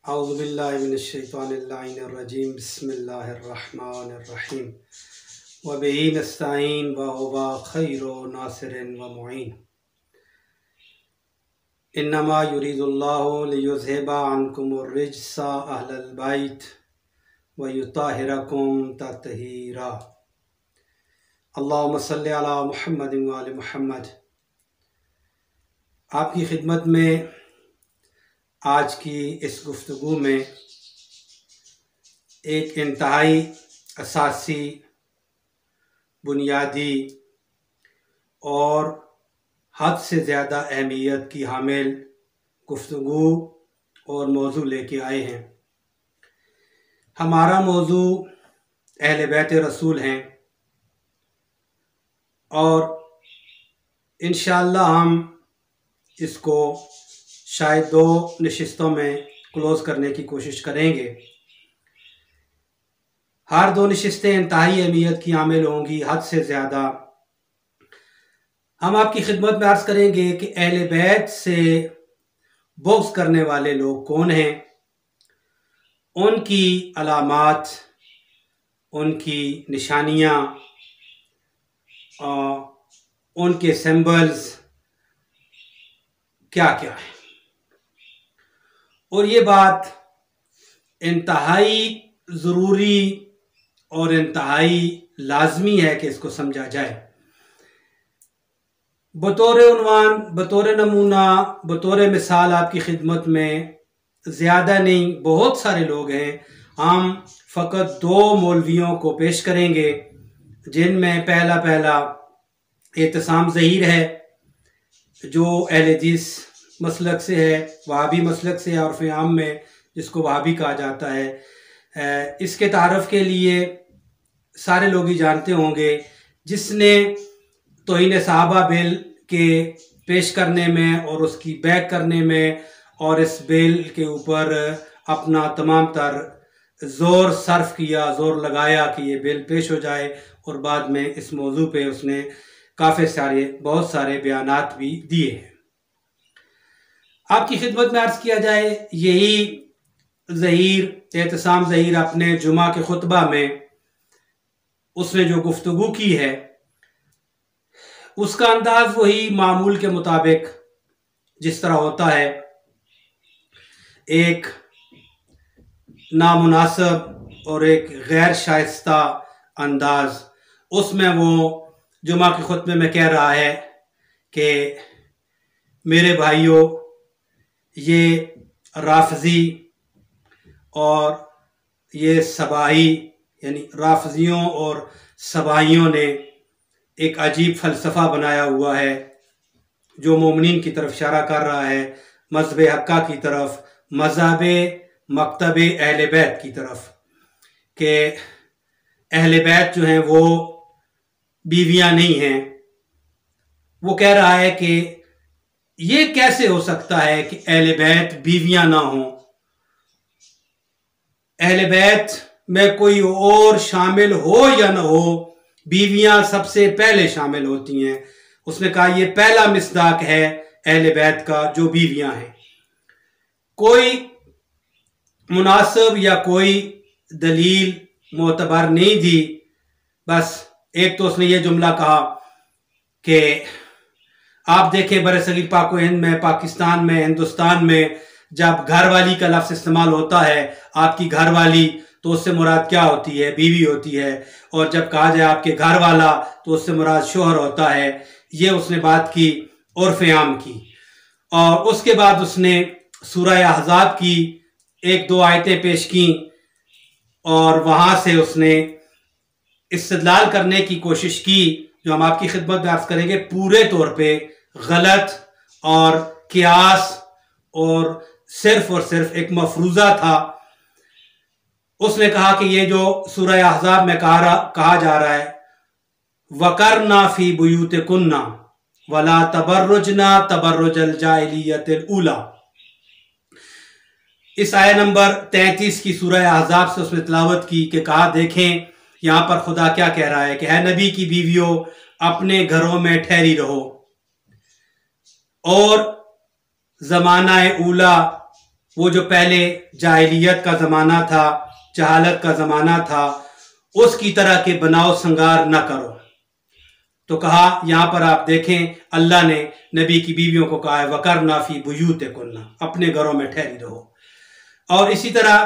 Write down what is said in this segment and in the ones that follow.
اعوذ باللہ من الشیطان اللعین الرجیم بسم اللہ الرحمن الرحیم وبہ نستعین وہو خیر ناصر و معین انما یرید اللہ لیذہب عنکم الرجس اہل البیت ویطہرکم تطہیرا۔ اللہم صلی علی محمد وآل محمد۔ آپ کی خدمت میں آج کی اس گفتگو میں ایک انتہائی اساسی، بنیادی اور حد سے زیادہ اہمیت کی حامل گفتگو اور موضوع لے کے آئے ہیں۔ ہمارا موضوع اہل بیت رسول ہیں اور انشاءاللہ ہم اس کو شاید 2 نشستوں میں کلوز کرنے کی کوشش کریں گے۔ ہر 2 نشستیں انتہائی اہمیت کی حامل ہوں گی، حد سے زیادہ۔ ہم آپ کی خدمت میں عرض کریں گے کہ اہل بیت سے بغض کرنے والے لوگ کون ہیں، ان کی علامات، ان کی نشانیاں، ان کے سمبلز کیا کیا ہیں، اور یہ بات انتہائی ضروری اور انتہائی لازمی ہے کہ اس کو سمجھا جائے۔ بطور عنوان، بطور نمونہ، بطور مثال آپ کی خدمت میں زیادہ نہیں، بہت سارے لوگ ہیں۔ ہم فقط 2 مولویوں کو پیش کریں گے، جن میں پہلا اعتصام ظہیر ہے، جو اہل حدیث مسلک سے ہے، وہابی مسلک سے ہے، عرف عام میں جس کو وہابی کہا جاتا ہے۔ اس کے تعارف کے لیے سارے لوگ ہی جانتے ہوں گے، جس نے توہین صحابہ بل کے پیش کرنے میں اور اس کی بیک کرنے میں اور اس بل کے اوپر اپنا تمام تر زور صرف کیا، زور لگایا کہ یہ بل پیش ہو جائے، اور بعد میں اس موضوع پہ اس نے بہت سارے بیانات بھی دیے ہیں۔ آپ کی خدمت میں عرض کیا جائے، یہی ظہیر، اعتصام ظہیر، اپنے جمعہ کے خطبہ میں اس نے جو گفتگو کی ہے، اس کا انداز وہی معمول کے مطابق جس طرح ہوتا ہے، ایک نامناسب اور ایک غیر شائستہ انداز۔ اس میں وہ جمعہ کے خطبے میں کہہ رہا ہے کہ میرے بھائیوں، یہ رافضی اور یہ سبائی، یعنی رافضیوں اور سبائیوں نے ایک عجیب فلسفہ بنایا ہوا ہے، جو مومنین کی طرف اشارہ کر رہا ہے، مذہب حقہ کی طرف، مذہب مکتب اہل بیت کی طرف، کہ اہل بیت جو ہیں وہ بیویاں نہیں ہیں۔ وہ کہہ رہا ہے کہ یہ کیسے ہو سکتا ہے کہ اہل بیت بیویاں نہ ہوں، اہل بیت میں کوئی اور شامل ہو یا نہ ہو، بیویاں سب سے پہلے شامل ہوتی ہیں۔ اس نے کہا یہ پہلا مصداق ہے اہل بیت کا، جو بیویاں ہیں۔ کوئی مناسب یا کوئی دلیل معتبر نہیں دی، بس ایک تو اس نے یہ جملہ کہا کہ آپ دیکھیں برصغیر پاک و ہند میں، پاکستان میں، ہندوستان میں، جب گھر والی کا لفظ استعمال ہوتا ہے، آپ کی گھر والی، تو اس سے مراد کیا ہوتی ہے؟ بیوی ہوتی ہے، اور جب کہا جائے آپ کے گھر والا تو اس سے مراد شوہر ہوتا ہے۔ یہ اس نے بات کی، عرف عام کی، اور اس کے بعد اس نے سورہ احزاب کی 1-2 آیتیں پیش کیں، اور وہاں سے اس نے استدلال کرنے کی کوشش کی، جو ہم آپ کی خدمت میں عرض کریں گے پورے طور پہ غلط اور قیاس اور صرف ایک مفروضہ تھا۔ اس نے کہا کہ یہ جو سورہ احزاب میں کہا جا رہا ہے، وَقَرْنَا فِي بُيُوتِكُنَّ وَلَا تَبَرُّجْنَا تَبَرُّجَ الْجَاهِلِيَّةِ الْأُولَى، اس آیہ نمبر 33 کی سورہ احزاب سے اس نے تلاوت کی کہ کہا دیکھیں یہاں پر خدا کیا کہہ رہا ہے کہ اے نبی کی بیویوں، اپنے گھروں میں ٹھہری رہو، اور زمانہ اولا وہ جو پہلے جاہلیت کا زمانہ تھا، جہالت کا زمانہ تھا، اس کی طرح کے بناؤ سنگار نہ کرو۔ تو کہا یہاں پر آپ دیکھیں اللہ نے نبی کی بیویوں کو کہا ہے وَقَرْنَا فِي بُيُوتِكُنَّ، اپنے گھروں میں ٹھہری رہو۔ اور اسی طرح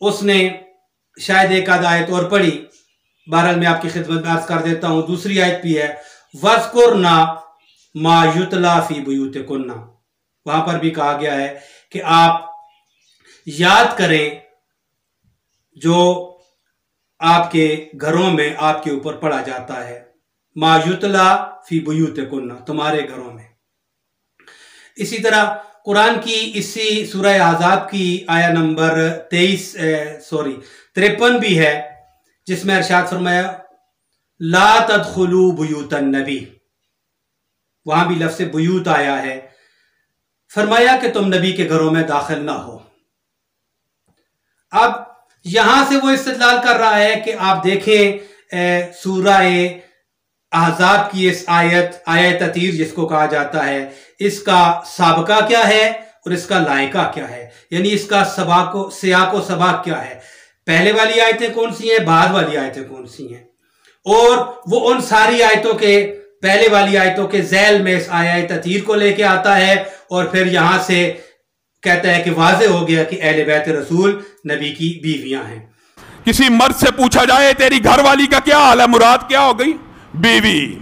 اس نے شاید ایک آدھ آیت اور پڑھی، بہرحال میں آپ کی خدمت میں عرض کر دیتا ہوں، دوسری آیت بھی ہے وَاذْكُرْنَا مَا يُتْلَى فِي بُيُوتِكُنَّ، وہاں پر بھی کہا گیا ہے کہ آپ یاد کریں جو آپ کے گھروں میں آپ کے اوپر پڑھا جاتا ہے، ما یتلا فی بیوتکن، تمہارے گھروں میں۔ اسی طرح قرآن کی اسی سورہ احزاب کی آیہ نمبر 53 بھی ہے، جس میں ارشاد فرمایا لا تدخلوا بیوت النبی، وہاں بھی لفظ بیوت آیا ہے، فرمایا کہ تم نبی کے گھروں میں داخل نہ ہو۔ اب یہاں سے وہ استدلال کر رہا ہے کہ آپ دیکھیں سورہ احزاب کی اس آیت تطہیر جس کو کہا جاتا ہے، اس کا سابقہ کیا ہے اور اس کا لائقہ کیا ہے، یعنی اس کا سیاق و سباق کیا ہے، پہلے والی آیتیں کون سی ہیں، بعد والی آیتیں کون سی ہیں، اور وہ ان ساری آیتوں کے پہلے والی آیتوں کے ذیل میں اس آیت تطہیر کو لے کے آتا ہے، اور پھر یہاں سے کہتا ہے کہ واضح ہو گیا کہ اہل بیت رسول نبی کی بیویاں ہیں۔ کسی مرد سے پوچھا جائے تیری گھر والی کا کیا حال ہے، مراد کیا ہو گئی، بیوی۔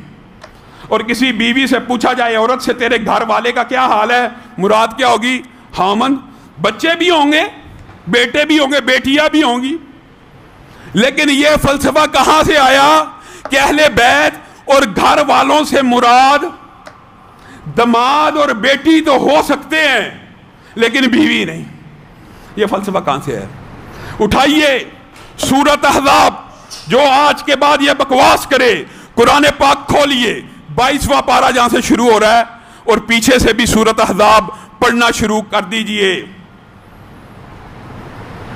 اور کسی بیوی سے پوچھا جائے عورت سے تیرے گھر والے کا کیا حال ہے، مراد کیا ہوگی، خامن۔ بچے بھی ہوں گے، بیٹے بھی ہوں گے، بیٹیاں بھی ہوں گی، لیکن یہ فلسفہ کہاں سے آیا کہ اہل بیت اور گھر والوں سے مراد دماد اور بیٹی تو ہو سکتے ہیں لیکن بیوی نہیں؟ یہ فلسفہ کہاں سے ہے؟ اٹھائیے سورۃ احزاب، جو آج کے بعد یہ بکواس کرے، قرآن پاک کھولیے، 22واں پارہ جہاں سے شروع ہو رہا ہے، اور پیچھے سے بھی سورۃ احزاب پڑھنا شروع کر دیجئے۔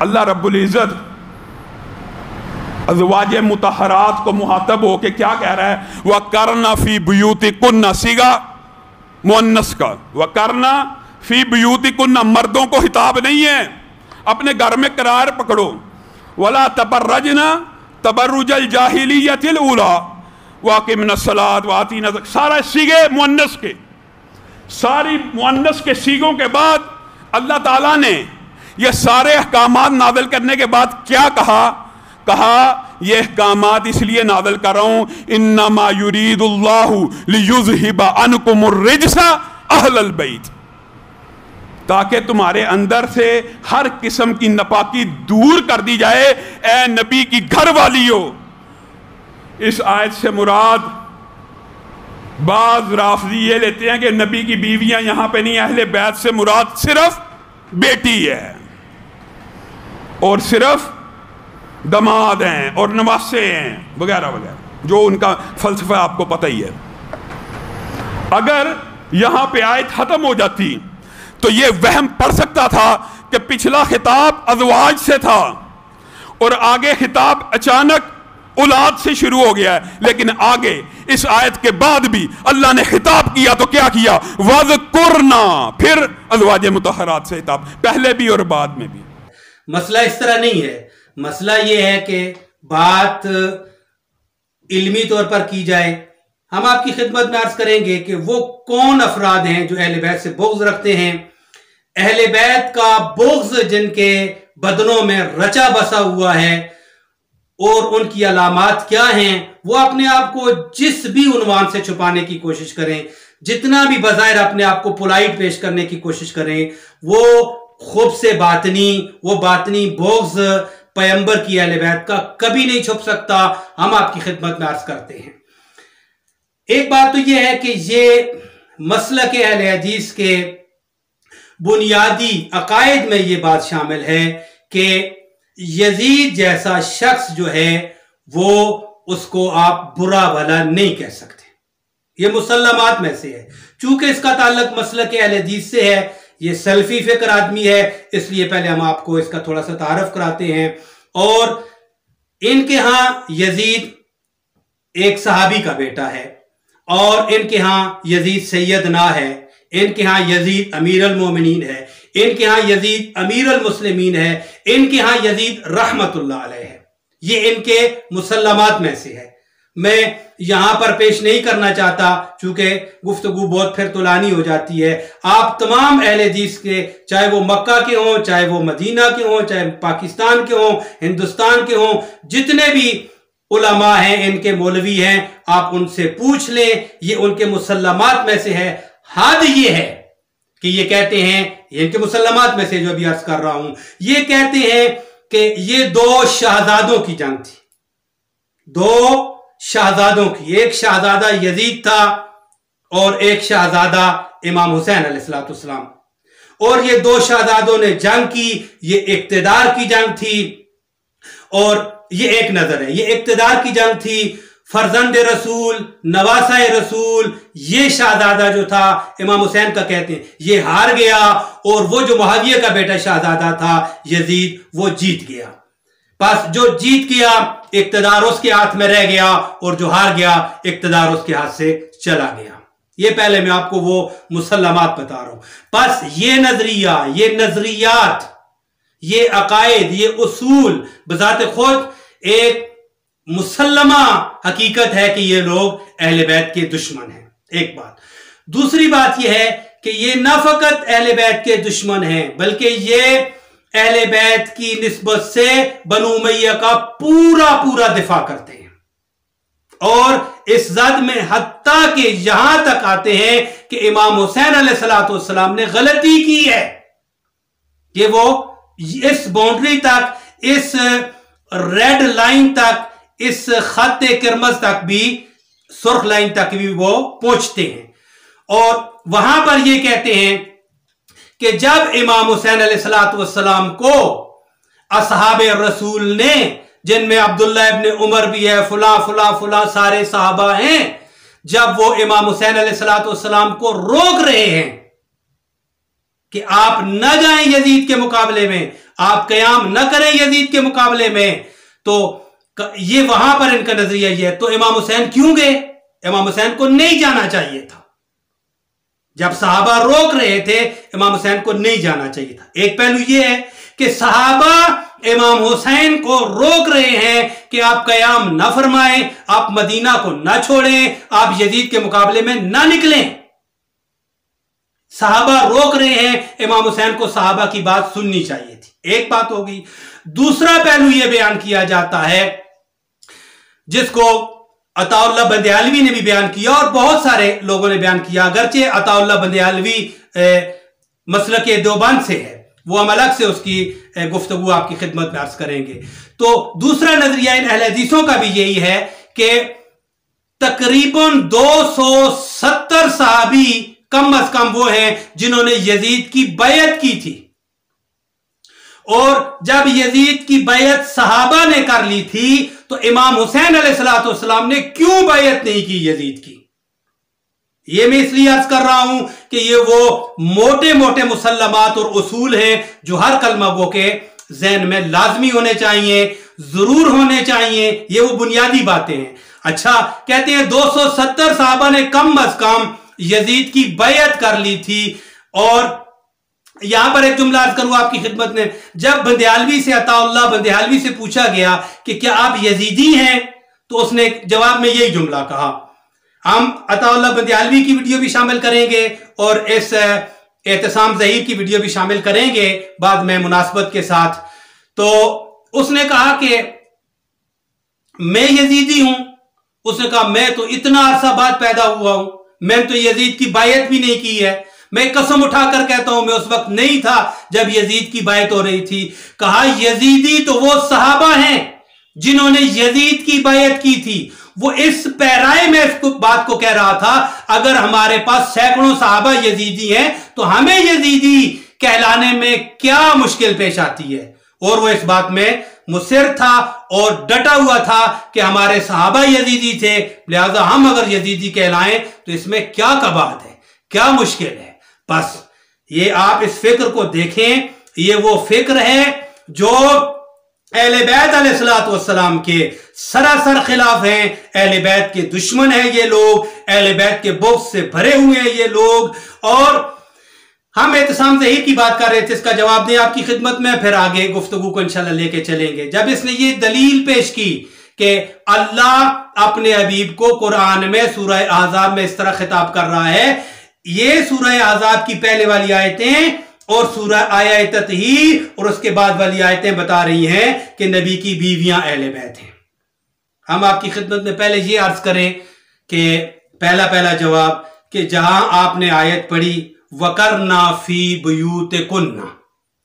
اللہ رب العزت ازواج مطہرات کو مخاطب ہو کے کیا کہہ رہا ہے، وَقَرْنَ فِي بُيُوتِكُنَّ، صیغہ مؤنث کا، وَقَرْنَ فِي بُيُوتِكُنَّ، مردوں کو خطاب نہیں ہے، اپنے گھر میں قرار پکڑو۔ وَلَا تَبَرَّجْنَ تَبَرُّجَ الْجَاهِلِيَّةِ الْأُولَىٰ وَأَقِمْنَ الصَّلَاةَ وَآتِينَ الزَّكَاةَ، سارا سیغے مؤنث کے، ساری مؤنث کے سیغوں کے بعد اللہ تعالیٰ نے یہ سارے احکامات نازل کرنے کے بعد کیا کہا یہ احکامات اس لیے نازل کر رہا ہوں انما یرید اللہ لیذہب عنکم الرجس اہل البیت، تاکہ تمہارے اندر سے ہر قسم کی ناپاکی دور کر دی جائے، اے نبی کی گھر والیو۔ اس آیت سے مراد بعض رافضی یہ لیتے ہیں کہ نبی کی بیویاں یہاں پہ نہیں، اہل بیت سے مراد صرف بیٹی ہے اور صرف دماد ہیں اور نواسے ہیں وغیرہ وغیرہ، جو ان کا فلسفہ آپ کو پتہ ہی ہے۔ اگر یہاں پہ آیت ختم ہو جاتی تو یہ وہم پڑ سکتا تھا کہ پچھلا خطاب ازواج سے تھا اور آگے خطاب اچانک اولاد سے شروع ہو گیا ہے، لیکن آگے اس آیت کے بعد بھی اللہ نے خطاب کیا تو کیا کیا، وَاذْكُرْنَا، پھر ازواج مطہرات سے خطاب، پہلے بھی اور بعد میں بھی۔ مسئلہ اس طرح نہیں ہے، مسئلہ یہ ہے کہ بات علمی طور پر کی جائے۔ ہم آپ کی خدمت میں عرض کریں گے کہ وہ کون افراد ہیں جو اہل بیت سے بغض رکھتے ہیں، اہل بیت کا بغض جن کے بدنوں میں رچا بسا ہوا ہے، اور ان کی علامات کیا ہیں، وہ اپنے آپ کو جس بھی عنوان سے چھپانے کی کوشش کریں، جتنا بھی بظاہر اپنے آپ کو پولائٹ پیش کرنے کی کوشش کریں، وہ خوب سے باطنی، وہ باطنی بغض پیغمبر کی اہل بیت کا کبھی نہیں چھپ سکتا۔ ہم آپ کی خدمت میں عرض کرتے ہیں، ایک بات تو یہ ہے کہ یہ مسلک اہل حدیث کے بنیادی عقائد میں یہ بات شامل ہے کہ یزید جیسا شخص جو ہے وہ اس کو آپ برا بھلا نہیں کہہ سکتے، یہ مسلمات میں سے ہے۔ چونکہ اس کا تعلق مسلک اہل حدیث سے ہے، یہ سلفی فکر آدمی ہے، اس لیے پہلے ہم آپ کو اس کا تھوڑا سا تعارف کراتے ہیں۔ اور ان کے ہاں یزید ایک صحابی کا بیٹا ہے، اور ان کے ہاں یزید سیدنا ہے، ان کے ہاں یزید امیر المومنین ہے، ان کے ہاں یزید امیر المسلمین ہے، ان کے ہاں یزید رحمت اللہ علیہ ہے، یہ ان کے مسلمات میں سے ہے۔ میں یہاں پر پیش نہیں کرنا چاہتا چونکہ گفتگو بہت پھر طولانی ہو جاتی ہے۔ آپ تمام اہل حدیث کے، چاہے وہ مکہ کے ہوں، چاہے وہ مدینہ کے ہوں، چاہے پاکستان کے ہوں، ہندوستان کے ہوں، جتنے بھی علماء ہیں، ان کے مولوی ہیں، آپ ان سے پوچھ لیں، یہ ان کے مسلمات میں سے ہے۔ حد یہ ہے کہ یہ کہتے ہیں، یہ ان کے مسلمات میں سے جو ابھی عرض کر رہا ہوں، یہ کہتے ہیں کہ یہ دو شہزادوں کی جنگ تھی، دو شہزادوں کی، ایک شہزادہ یزید تھا اور ایک شہزادہ امام حسین علیہ السلام، اور یہ دو شہزادوں نے جنگ کی، یہ اقتدار کی جنگ تھی۔ اور یہ ایک نظر ہے، یہ اقتدار کی جنگ تھی۔ فرزند رسول، نواسہ رسول، یہ شہزادہ جو تھا امام حسین کا کہتے ہیں، یہ ہار گیا، اور وہ جو معاویہ کا بیٹا شہزادہ تھا یزید، وہ جیت گیا۔ بس جو جیت گیا اقتدار اس کے ہاتھ میں رہ گیا، اور جو ہار گیا اقتدار اس کے ہاتھ سے چلا گیا۔ یہ پہلے میں آپ کو وہ مسلمات بتا رہا ہوں۔ بس یہ نظریہ، یہ نظریات، یہ عقائد، یہ اصول بذات خود ایک مسلمہ حقیقت ہے کہ یہ لوگ اہل بیت کے دشمن ہیں، ایک بات۔ دوسری بات یہ ہے کہ یہ نہ فقط اہل بیت کے دشمن ہیں، بلکہ یہ اہل بیت کی نسبت سے بنو امیہ کا پورا دفاع کرتے ہیں، اور اس زد میں حتیٰ کہ یہاں تک آتے ہیں کہ امام حسین علیہ السلام نے غلطی کی ہے کہ وہ اس باؤنڈری تک، اس ریڈ لائن تک، اس خط کرمز تک بھی، سرخ لائن تک بھی وہ پہنچتے ہیں، اور وہاں پر یہ کہتے ہیں کہ جب امام حسین علیہ السلام کو اصحاب رسول نے، جن میں عبداللہ ابن عمر بھی ہے، فلاں سارے صحابہ ہیں، جب وہ امام حسین علیہ السلام کو روک رہے ہیں کہ آپ نہ جائیں یزید کے مقابلے میں، آپ قیام نہ کریں یزید کے مقابلے میں، تو یہ وہاں پر ان کا نظریہ یہ ہے۔ تو امام حسین کیوں گئے؟ امام حسین کو نہیں جانا چاہیے تھا، جب صحابہ روک رہے تھے امام حسین کو نہیں جانا چاہیے تھا۔ ایک پہلو یہ ہے کہ صحابہ امام حسین کو روک رہے ہیں کہ آپ قیام نہ فرمائیں، آپ مدینہ کو نہ چھوڑیں، آپ یزید کے مقابلے میں نہ نکلیں۔ صحابہ روک رہے ہیں، امام حسین کو صحابہ کی بات سننی چاہیے تھی، ایک بات ہوگی۔ دوسرا پہلو یہ بیان کیا جاتا ہے، جس کو عطا اللہ بندیالوی نے بھی بیان کیا اور بہت سارے لوگوں نے بیان کیا، اگرچہ عطا اللہ بندیالوی مسلک دیوبند سے ہے، وہ ہم الگ سے اس کی گفتگو آپ کی خدمت میں عرض کریں گے۔ تو دوسرا نظریہ ان اہل حدیثوں کا بھی یہی ہے کہ تقریباً 270 صحابی کم از کم وہ ہیں جنہوں نے یزید کی بیعت کی تھی، اور جب یزید کی بیعت صحابہ نے کر لی تھی تو امام حسین علیہ السلام نے کیوں بیعت نہیں کی یزید کی؟ یہ میں اس لیے عرض کر رہا ہوں کہ یہ وہ موٹے موٹے مسلمات اور اصول ہیں جو ہر کلمہ گو کے ذہن میں لازمی ہونے چاہیے، ضرور ہونے چاہیے، یہ وہ بنیادی باتیں ہیں۔ اچھا، کہتے ہیں 270 صحابہ نے کم از کم یزید کی بیعت کر لی تھی، اور یہاں پر ایک جملہ عرض کروں آپ کی خدمت میں، جب بندیالوی سے، عطا اللہ بندیالوی سے پوچھا گیا کہ کیا آپ یزیدی ہیں، تو اس نے جواب میں یہی جملہ کہا۔ ہم عطا اللہ بندیالوی کی ویڈیو بھی شامل کریں گے اور اس اعتصام ظہیر کی ویڈیو بھی شامل کریں گے بعد میں مناسبت کے ساتھ۔ تو اس نے کہا کہ میں یزیدی ہوں، اس نے کہا میں تو اتنا عرصہ بعد پیدا ہوا ہوں، میں تو یزید کی بیعت بھی نہیں کی ہے، میں قسم اٹھا کر کہتا ہوں میں اس وقت نہیں تھا جب یزید کی بیعت ہو رہی تھی۔ کہا یزیدی تو وہ صحابہ ہیں جنہوں نے یزید کی بیعت کی تھی۔ وہ اس پیرائے میں اس بات کو کہہ رہا تھا، اگر ہمارے پاس سینکڑوں صحابہ یزیدی ہیں تو ہمیں یزیدی کہلانے میں کیا مشکل پیش آتی ہے، اور وہ اس بات میں مصر تھا اور ڈٹا ہوا تھا کہ ہمارے صحابہ یزیدی تھے، لہذا ہم اگر یزیدی کہلائیں تو اس میں کیا کباہت ہے، کیا مشکل ہے۔ بس یہ آپ اس فکر کو دیکھیں، یہ وہ فکر ہے جو اہل بیت علیہ السلام کے سراسر خلاف ہیں، اہل بیت کے دشمن ہیں یہ لوگ، اہل بیت کے بغض سے بھرے ہوئے ہیں یہ لوگ، اور ہم اعتصام ظہیر کی بات کر رہے تھے، اس کا جواب دیں آپ کی خدمت میں، پھر آگے گفتگو کو انشاءاللہ لے کے چلیں گے۔ جب اس نے یہ دلیل پیش کی کہ اللہ اپنے حبیب کو قرآن میں سورہ احزاب میں اس طرح خطاب کر رہا ہے، یہ سورہ احزاب کی پہلے والی آیتیں اور سورہ آیہ تطہیر اور اس کے بعد والی آیتیں بتا رہی ہیں کہ نبی کی بیویاں اہل بیت ہیں۔ ہم آپ کی خدمت میں پہلے یہ عرض کریں کہ پہلا جواب کہ جہاں آپ نے آیت پڑھی وَقَرْنَا فِي بُيُوتِكُنَّ،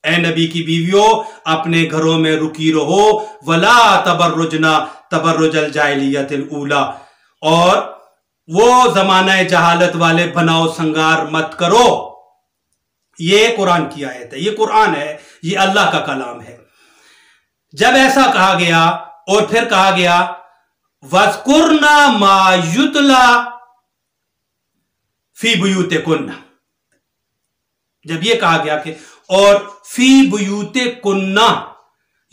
اے نبی کی بیویوں اپنے گھروں میں رکی رہو، وَلَا تَبَرُّجْنَا تَبَرُّجَ الْجَاهِلِيَّةِ الْأُولَى، اور وہ زمانہ جہالت والے بناؤ سنگار مت کرو۔ یہ قرآن کی آیت ہے، یہ قرآن ہے، یہ اللہ کا کلام ہے۔ جب ایسا کہا گیا اور پھر کہا گیا وَاذْكُرْنَا مَا يُتْلَى فِي بُيُوتِكُنَّ، جب یہ کہا گیا کہ اور فی بیوتکن،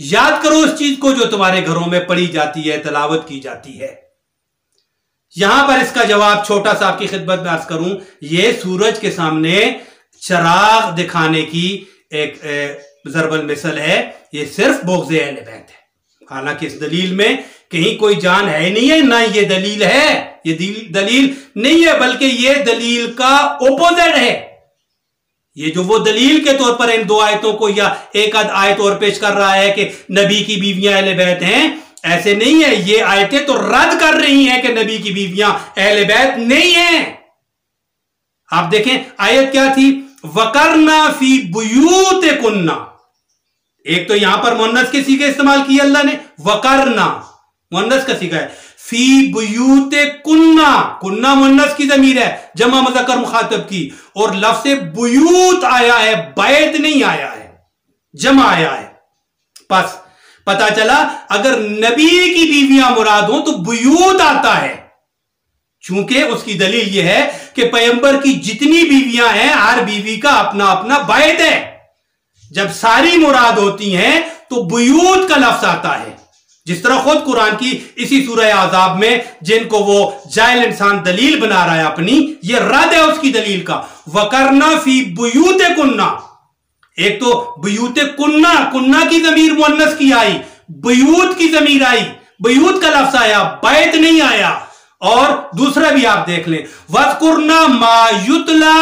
یاد کرو اس چیز کو جو تمہارے گھروں میں پڑھی جاتی ہے، تلاوت کی جاتی ہے۔ یہاں پر اس کا جواب چھوٹا سا آپ کی خدمت میں عرض کروں، یہ سورج کے سامنے چراغ دکھانے کی ایک ضرب المثل ہے، یہ صرف بغض اہل بیت ہے۔ حالانکہ اس دلیل میں کہیں کوئی جان ہے نہیں ہے، نہ یہ دلیل ہے، یہ دلیل نہیں ہے، بلکہ یہ دلیل کا اپوزٹ ہے۔ یہ جو وہ دلیل کے طور پر ان دو آیتوں کو یا ایک آدھ آیت اور پیش کر رہا ہے کہ نبی کی بیویاں اہل بیت ہیں، ایسے نہیں ہے۔ یہ آیتیں تو رد کر رہی ہیں کہ نبی کی بیویاں اہل بیت نہیں ہیں۔ آپ دیکھیں آیت کیا تھی، وَقَرْنَا فِي بُيُوتِكُنَّ، ایک تو یہاں پر مؤنث کے صیغے استعمال کیے اللہ نے، وَقَرْنَا مؤنث کا صیغہ ہے، فی بیوتکن، کنہ مؤنث کی ضمیر ہے جمع مذکر مخاطب کی، اور لفظ بیوت آیا ہے، بیت نہیں آیا ہے، جمع آیا ہے۔ پس پتا چلا اگر نبی کی بیویاں مراد ہوں تو بیوت آتا ہے، چونکہ اس کی دلیل یہ ہے کہ پیغمبر کی جتنی بیویاں ہیں ہر بیوی کا اپنا اپنا بیت ہے۔ جب ساری مراد ہوتی ہیں تو بیوت کا لفظ آتا ہے، جس طرح خود قرآن کی اسی سورہ احزاب میں جن کو وہ جاہل انسان دلیل بنا رہا ہے اپنی، یہ رد ہے اس کی دلیل کا۔ وَقَرْنَا فِي بُيُوتِكُنَّ، ایک تو بیوتکن، کنہ کی ضمیر مؤنث کی آئی، بیوت کی ضمیر آئی، بیوت کا لفظ آیا، بیت نہیں آیا۔ اور دوسرا بھی آپ دیکھ لیں، وَاذْكُرْنَا مَا يُتْلَى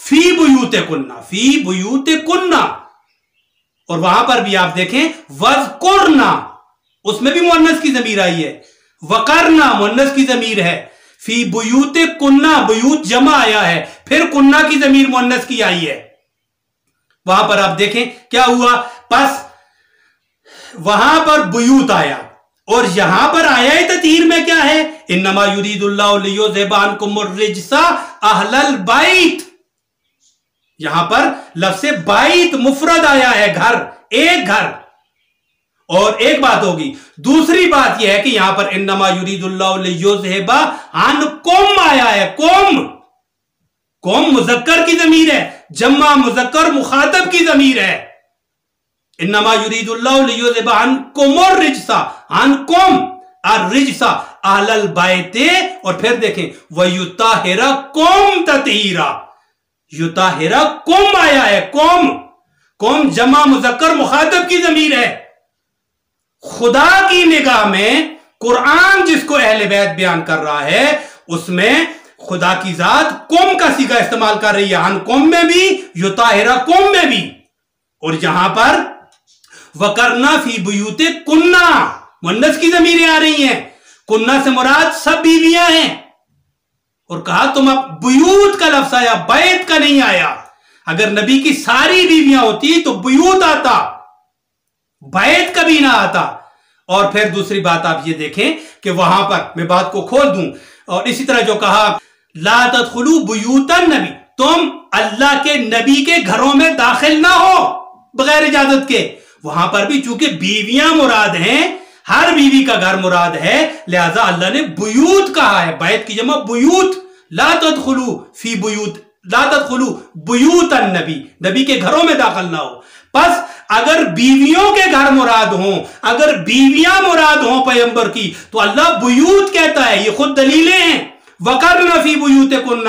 فِي بُيُوتِكُنَّ، فِي بُيُوتِكُنَّ، اور وہاں پر بھی آپ دیکھیں وَاذْكُرْنَا، اس میں بھی مؤنث کی ضمیر آئی ہے، وَقَرْنَا مؤنث کی ضمیر ہے، فی بیوتکن بیوت جمع آیا ہے، پھر کنہ کی ضمیر مؤنث کی آئی ہے۔ وہاں پر آپ دیکھیں کیا ہوا، پس وہاں پر بیوت آیا اور یہاں پر آیا تطہیر میں کیا ہے، انما یرید اللہ لیذھب عنکم الرجس اہل البیت، یہاں پر لفظ بیت مفرد آیا ہے، گھر، ایک گھر۔ اور ایک بات ہوگی، دوسری بات یہ ہے کہ یہاں پر انما یرید اللہ لیذھب عنکم آیا ہے، قوم مذکر کی ضمیر ہے، جمع مذکر مخاطب کی ضمیر ہے۔ انما یرید اللہ لیذھب عنکم الرجس، عنکم الرجس اہل البیت، اور پھر دیکھیں وَيُطَهِّرَكُمْ تَطْهِيرًا، یطہرکم آیا ہے، قوم جمع مذکر مخاطب کی ضمیر ہے۔ خدا کی نگاہ میں قرآن جس کو اہل بیت بیان کر رہا ہے اس میں خدا کی ذات قوم کا صیغہ استعمال کر رہی ہے، عن قوم میں بھی، یطہرکم میں بھی۔ اور یہاں پر وَقَرْنَا فِي بُيُوتِكُنَّ مؤنث کی ضمیریں آ رہی ہیں، کنہ سے مراد سب بیویاں ہیں، اور کہا تم اب بیوت کا لفظ آیا، بیت کا نہیں آیا۔ اگر نبی کی ساری بیویاں ہوتی تو بیوت آتا، بیت کبھی نہ آتا۔ اور پھر دوسری بات آپ یہ دیکھیں کہ وہاں پر میں بات کو کھول دوں، اور اسی طرح جو کہا لا تدخلوا بیوت النبی، تم اللہ کے نبی کے گھروں میں داخل نہ ہو بغیر اجازت کے، وہاں پر بھی چونکہ بیویاں مراد ہیں، ہر بیوی کا گھر مراد ہے، لہذا اللہ نے بیوت کہا ہے، بیت کی جمع بیوت، لا تدخلوا فی بیوت، لا تدخلوا بیوت النبی، نبی کے گھروں میں داخل نہ ہو۔ پس اگر بیویوں کے گھر مراد ہوں، اگر بیویاں مراد ہوں پیغمبر کی، تو اللہ بیوت کہتا ہے، یہ خود دلیلیں ہیں۔ وَقَرْنَ فِي بُيُوتِكُنَّ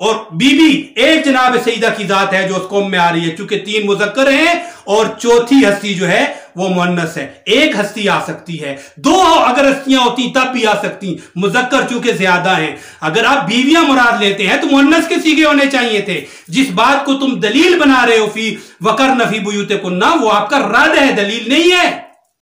اور بی بی ایک جناب سیدہ کی ذات ہے جو اس قوم میں آ رہی ہے، چونکہ 3 مذکر ہیں اور چوتھی ہستی جو ہے وہ مؤنث ہے. ایک ہستی آ سکتی ہے، 2 اگر ہستیاں ہوتی تب بھی آ سکتی، مذکر چونکہ زیادہ ہیں. اگر آپ بیویاں مراد لیتے ہیں تو مؤنث کے صیغے ہونے چاہیے تھے. جس بات کو تم دلیل بنا رہے ہو فی وقرن فی بیوتکن، وہ آپ کا رد ہے، دلیل نہیں ہے.